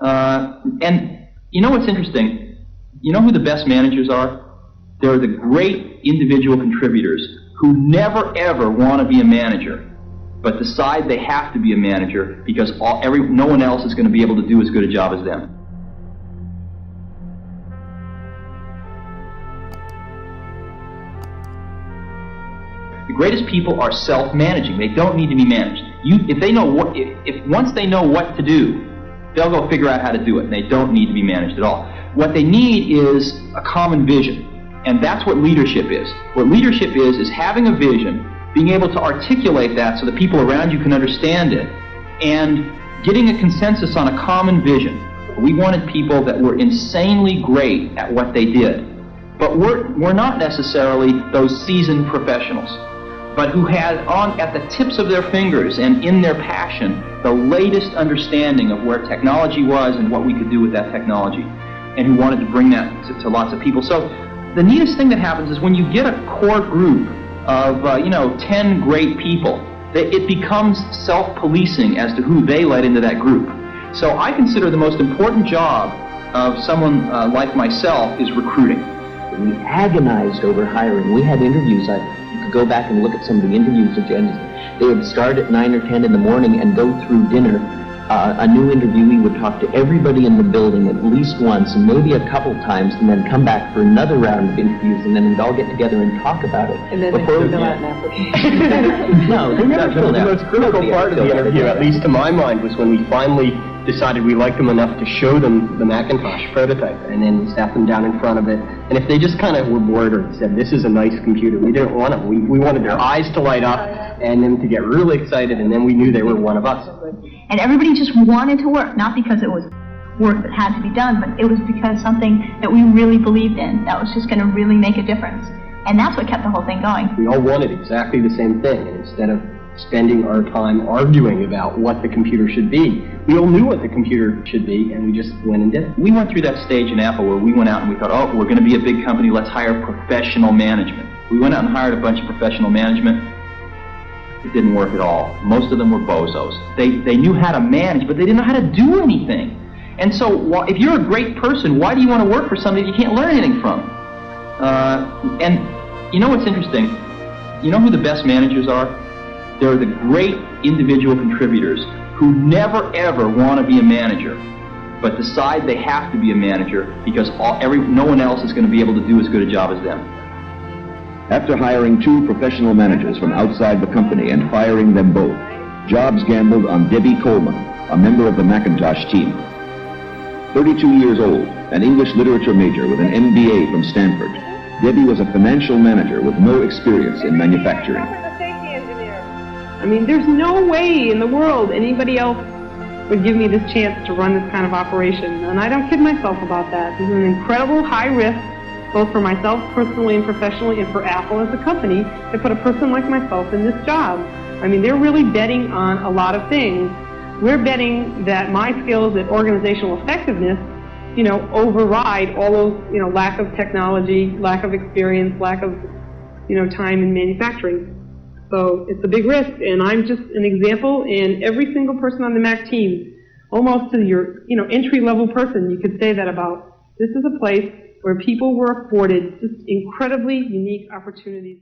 And you know what's interesting? You know who the best managers are? They're the great individual contributors who never ever want to be a manager, but decide they have to be a manager because no one else is going to be able to do as good a job as them. The greatest people are self-managing. They don't need to be managed. Once they know what to do, they'll go figure out how to do it, and they don't need to be managed at all. What they need is a common vision, and that's what leadership is. What leadership is having a vision, being able to articulate that so the people around you can understand it, and getting a consensus on a common vision. We wanted people that were insanely great at what they did, but we're not necessarily those seasoned professionals, but who had at the tips of their fingers and in their passion the latest understanding of where technology was and what we could do with that technology, and who wanted to bring that to lots of people. So the neatest thing that happens is when you get a core group of 10 great people, it becomes self-policing as to who they let into that group. So I consider the most important job of someone like myself is recruiting. We agonized over hiring. We had interviews. You could go back and look at some of the interviews agendas. They would start at 9 or 10 in the morning and go through dinner. A new interviewee would talk to everybody in the building at least once, and maybe a couple times, and then come back for another round of interviews, and then we'd all get together and talk about it. And then they fill out an application. No, they never filled out. The most critical part of the interview, at least to my mind, was when we finally decided we liked them enough to show them the Macintosh prototype, and then sat them down in front of it. And if they just kind of were bored or said, "This is a nice computer," we didn't want them. We wanted their eyes to light up and them to get really excited, and then we knew they were one of us. And everybody just wanted to work, not because it was work that had to be done, but it was because something that we really believed in, that was just going to really make a difference. And that's what kept the whole thing going. We all wanted exactly the same thing, and instead of spending our time arguing about what the computer should be, we all knew what the computer should be, and we just went and did it. We went through that stage in Apple where we went out and we thought, oh, we're going to be a big company, let's hire professional management. We went out and hired a bunch of professional management. It didn't work at all. Most of them were bozos. They knew how to manage, but they didn't know how to do anything. And so if you're a great person, why do you want to work for somebody you can't learn anything from? And you know what's interesting? You know who the best managers are? They're the great individual contributors who never ever want to be a manager, but decide they have to be a manager because no one else is going to be able to do as good a job as them. After hiring 2 professional managers from outside the company and firing them both, Jobs gambled on Debbie Coleman, a member of the Macintosh team. 32 years old, an English literature major with an MBA from Stanford, Debbie was a financial manager with no experience in manufacturing. I mean, there's no way in the world anybody else would give me this chance to run this kind of operation. And I don't kid myself about that. This is an incredible high risk, both for myself personally and professionally, and for Apple as a company, to put a person like myself in this job. I mean, they're really betting on a lot of things. We're betting that my skills at organizational effectiveness, override all those, lack of technology, lack of experience, lack of, time in manufacturing. So it's a big risk, and I'm just an example, and every single person on the Mac team, almost to your, entry-level person, you could say that about. This is a place where people were afforded just incredibly unique opportunities.